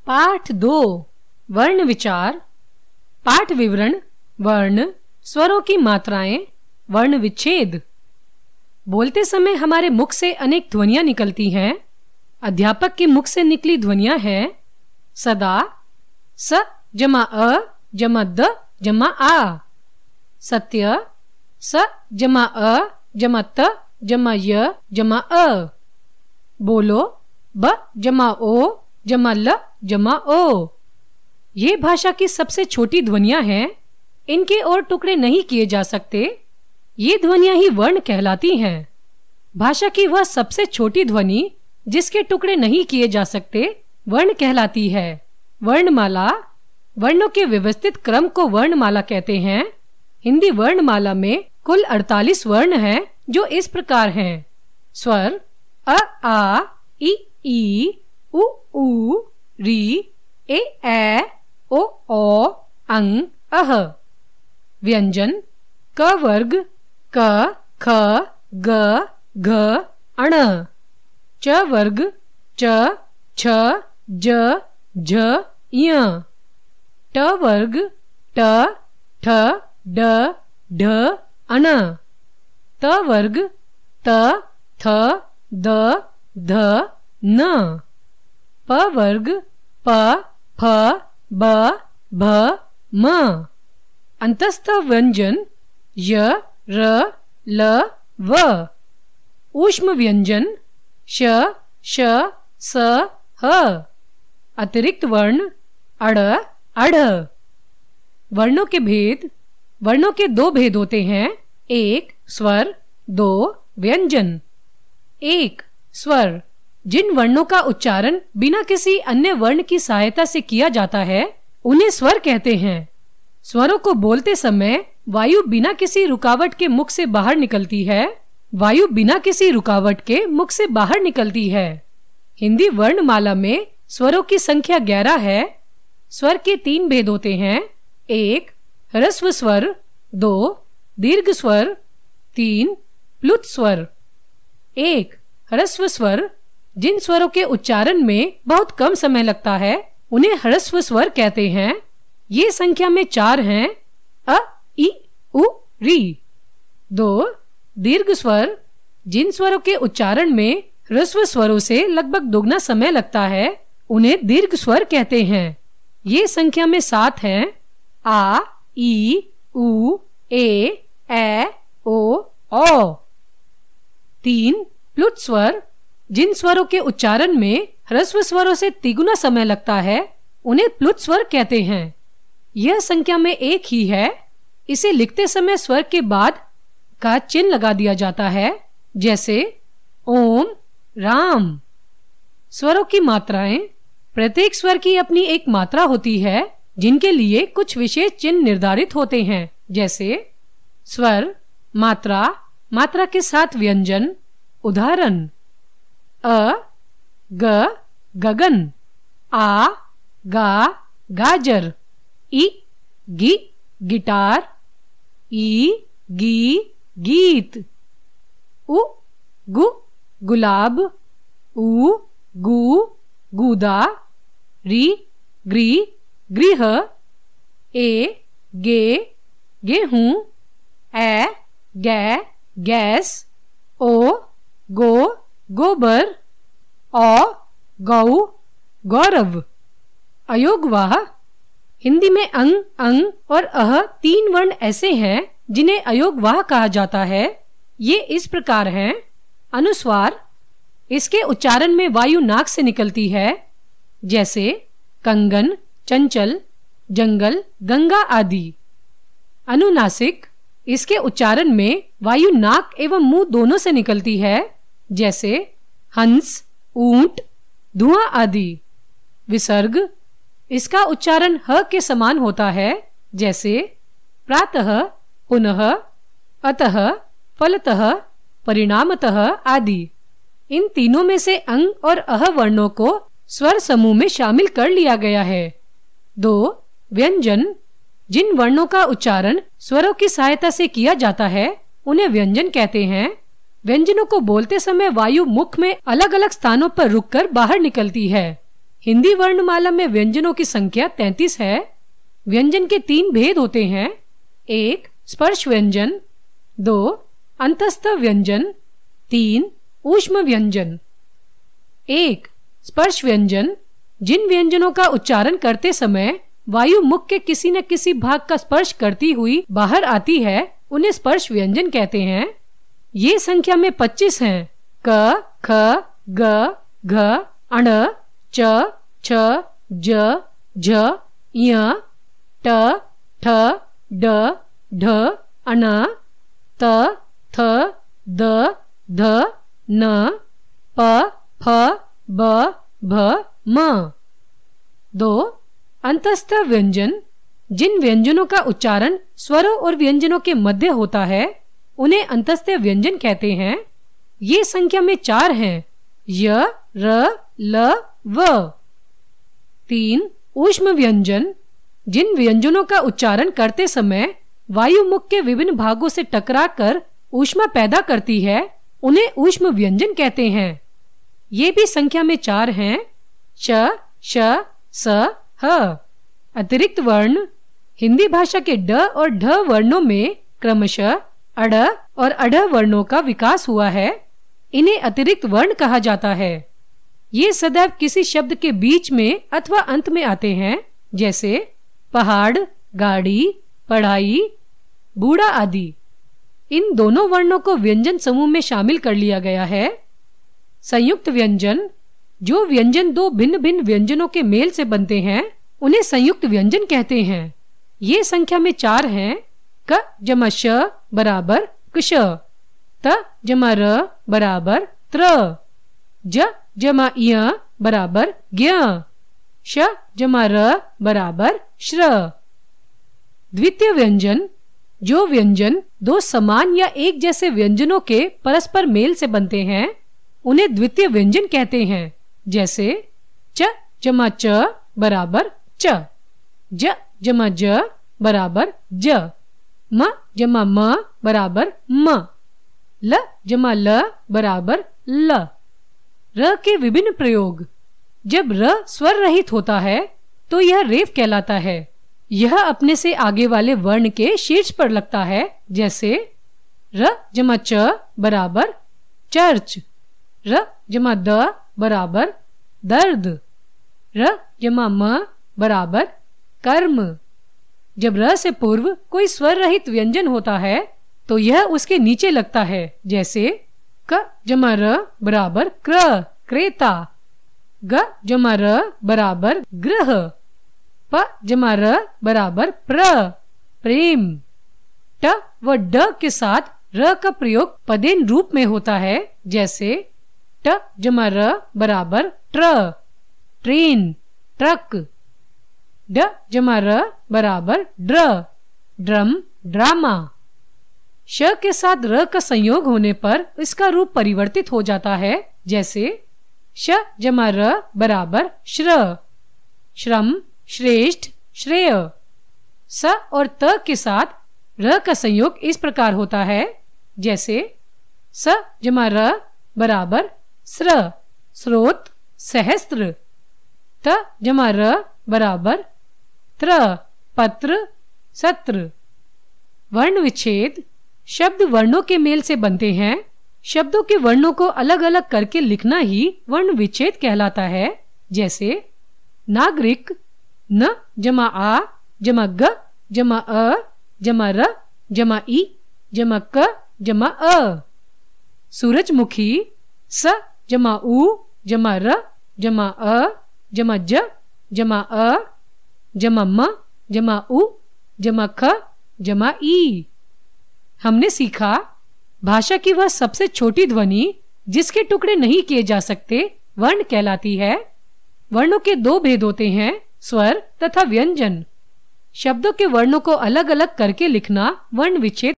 पाठ 2 वर्ण विचार। पाठ विवरण। वर्ण, स्वरों की मात्राएं, वर्ण विच्छेद। बोलते समय हमारे मुख से अनेक ध्वनियां निकलती हैं। अध्यापक के मुख से निकली ध्वनियां हैं सदा, स जमा अ जमा द जमा आ। सत्य, स जमा अ जमा त जमा य जमा अ। बोलो, ब जमा ओ जमा ल जमा ओ। ये भाषा की सबसे छोटी ध्वनियां हैं। इनके और टुकड़े नहीं किए जा सकते। ये ध्वनियां ही वर्ण कहलाती हैं। भाषा की वह सबसे छोटी ध्वनि जिसके टुकड़े नहीं किए जा सकते वर्ण कहलाती है। वर्णमाला। वर्णों के व्यवस्थित क्रम को वर्णमाला कहते हैं। हिंदी वर्णमाला में कुल 48 वर्ण हैं, जो इस प्रकार हैं। स्वर अ आ इ ई उ ऊ री ए ऐ ओ औ अं अह। व्यंजन क वर्ग क ख ग घ अण। च वर्ग च छ ज झ ञ। ट वर्ग ट ठ ड ढ अण। त वर्ग त थ द ध न। प वर्ग प फ ब भ म। अंतस्थ व्यंजन य र ल व। ऊष्म व्यंजन श श स ह। अतिरिक्त वर्ण अड़ अढ़। वर्णों के भेद। वर्णों के 2 भेद होते हैं। 1 स्वर, 2 व्यंजन। 1 स्वर, जिन वर्णों का उच्चारण बिना किसी अन्य वर्ण की सहायता से किया जाता है उन्हें स्वर कहते हैं। स्वरों को बोलते समय वायु बिना किसी रुकावट के मुख से बाहर निकलती है। वायु बिना किसी रुकावट के मुख से बाहर निकलती है। हिंदी वर्णमाला में स्वरों की संख्या 11 है। स्वर के 3 भेद होते हैं। 1 ह्रस्व स्वर, 2 दीर्घ स्वर, 3 प्लुत स्वर। 1 ह्रस्व स्वर, जिन स्वरों के उच्चारण में बहुत कम समय लगता है उन्हें ह्रस्व स्वर कहते हैं। ये संख्या में 4 हैं। अ इ उ री। 2 दीर्घ स्वर, जिन स्वरों के उच्चारण में ह्रस्व स्वरों से लगभग दोगुना समय लगता है उन्हें दीर्घ स्वर कहते हैं। ये संख्या में 7 हैं। आ ई उ ए ऐ ओ औ। 3 प्लुत स्वर, जिन स्वरों के उच्चारण में ह्रस्व स्वरों से तिगुना समय लगता है उन्हें प्लुत स्वर कहते हैं। यह संख्या में 1 ही है। इसे लिखते समय स्वर के बाद का चिन्ह लगा दिया जाता है, जैसे ओम, राम। स्वरों की मात्राएं। प्रत्येक स्वर की अपनी एक मात्रा होती है जिनके लिए कुछ विशेष चिन्ह निर्धारित होते हैं, जैसे स्वर, मात्रा, मात्रा के साथ व्यंजन। उदाहरण अ ग गगन, आ गा गाजर, इ गी गिटार, ई गी गीत, उ गु गुलाब, उ गु गूदा, री ग्री गृह, ए गे गेहूं, ए गे गैस, ओ गो गोबर, औ गौ गौरव। अयोगवाह। हिंदी में अंग, अंग और अह 3 वर्ण ऐसे हैं जिन्हें अयोगवाह कहा जाता है। ये इस प्रकार हैं। अनुस्वार, इसके उच्चारण में वायु नाक से निकलती है, जैसे कंगन, चंचल, जंगल, गंगा आदि। अनुनासिक, इसके उच्चारण में वायु नाक एवं मुंह दोनों से निकलती है, जैसे हंस, ऊंट, धुआं आदि। विसर्ग, इसका उच्चारण ह के समान होता है, जैसे प्रातः, पुनः, अतः, फलतः, परिणामतः आदि। इन तीनों में से अंग और अह वर्णों को स्वर समूह में शामिल कर लिया गया है। 2 व्यंजन, जिन वर्णों का उच्चारण स्वरों की सहायता से किया जाता है उन्हें व्यंजन कहते हैं। व्यंजनों को बोलते समय वायु मुख में अलग अलग स्थानों पर रुककर बाहर निकलती है। हिंदी वर्णमाला में व्यंजनों की संख्या 33 है। व्यंजन के 3 भेद होते हैं। 1 स्पर्श व्यंजन, 2 अंतस्थ व्यंजन, 3 ऊष्म व्यंजन। 1 स्पर्श व्यंजन, जिन व्यंजनों का उच्चारण करते समय वायु मुख के किसी न किसी भाग का स्पर्श करती हुई बाहर आती है, उन्हें स्पर्श व्यंजन कहते हैं। ये संख्या में 25 हैं। क, ख, ग, घ, अण, च, छ, ज, झ, ञ, ट, ठ, ड, ढ, अण, त, थ, द, ध, न, प, फ, ब, भ, म। 2 अंतस्थ व्यंजन, जिन व्यंजनों का उच्चारण स्वरों और व्यंजनों के मध्य होता है, उन्हें अंतस्थ व्यंजन कहते हैं। ये संख्या में 4 हैं। य, र, ल, व। 3 ऊष्म व्यंजन, जिन व्यंजनों का उच्चारण करते समय वायु मुख के विभिन्न भागों से टकराकर ऊष्मा पैदा करती है, उन्हें ऊष्म व्यंजन कहते हैं। ये भी संख्या में 4 हैं। श, श, स, ह। अतिरिक्त वर्ण, हिंदी भाषा के ड और ढ वर्णों में क्रमशः अड़ और अढ़ वर्णों का विकास हुआ है। इन्हें अतिरिक्त वर्ण कहा जाता है। ये सदैव किसी शब्द के बीच में अथवा अंत में आते हैं, जैसे पहाड़, गाड़ी, पढ़ाई, बूढ़ा आदि। इन दोनों वर्णों को व्यंजन समूह में शामिल कर लिया गया है। संयुक्त व्यंजन, जो व्यंजन 2 भिन्न भिन्न व्यंजनों के मेल से बनते हैं, उन्हें संयुक्त व्यंजन कहते हैं। ये संख्या में 4 हैं। क जमा श बराबर क्ष, त जमा र बराबर त्र, ज जमा य बराबर ज्ञ, श जमा र बराबर श्र। द्वितीय व्यंजन, जो व्यंजन 2 समान या एक जैसे व्यंजनों के परस्पर मेल से बनते हैं, उन्हें द्वितीय व्यंजन कहते हैं। जैसे च जमा च बराबर च, ज जमा ज बराबर ज, म जमा म बराबर म, ल जमा ल बराबर ल। र के विभिन्न प्रयोग। जब र स्वर रहित होता है तो यह रेफ कहलाता है। यह अपने से आगे वाले वर्ण के शीर्ष पर लगता है। जैसे र जमा च बराबर चर्च, र जमा द बराबर दर्द, र जमा म बराबर कर्म। जब र से पूर्व कोई स्वर रहित व्यंजन होता है तो यह उसके नीचे लगता है। जैसे क जमा र बराबर क्र, क्रेता, ग जमा र बराबर ग्रह, प जमा र बराबर प्र, प्रेम। ट व ड के साथ र का प्रयोग पदेन रूप में होता है। जैसे ट जमा र बराबर ट्र, ट्रेन, ट्रक, ड जमा र बराबर ड्र, ड्रम, ड्रामा। श के साथ र का संयोग होने पर इसका रूप परिवर्तित हो जाता है। जैसे श जमा र बराबर श्र, श्रम, श्रेष्ठ, श्रेय। स और त के साथ र का संयोग इस प्रकार होता है। जैसे स जमा र बराबर स्र, स्रोत, सहस्त्र, त जमा र बराबर त्र, पत्र, सत्र। वर्ण विच्छेद, शब्द वर्णों के मेल से बनते हैं। शब्दों के वर्णों को अलग अलग करके लिखना ही वर्ण विच्छेद कहलाता है। जैसे नागरिक, न जमा आ जमा ग जमा अ जमा र जमा ई जमा क जमा अ। सूरजमुखी, स जमा उ जमा र जमा अ जमा ज जमा अ जमा म जमा उ जमा ख जमा ई। हमने सीखा भाषा की वह सबसे छोटी ध्वनि जिसके टुकड़े नहीं किए जा सकते वर्ण कहलाती है। वर्णों के 2 भेद होते हैं, स्वर तथा व्यंजन। शब्दों के वर्णों को अलग अलग करके लिखना वर्ण विच्छेद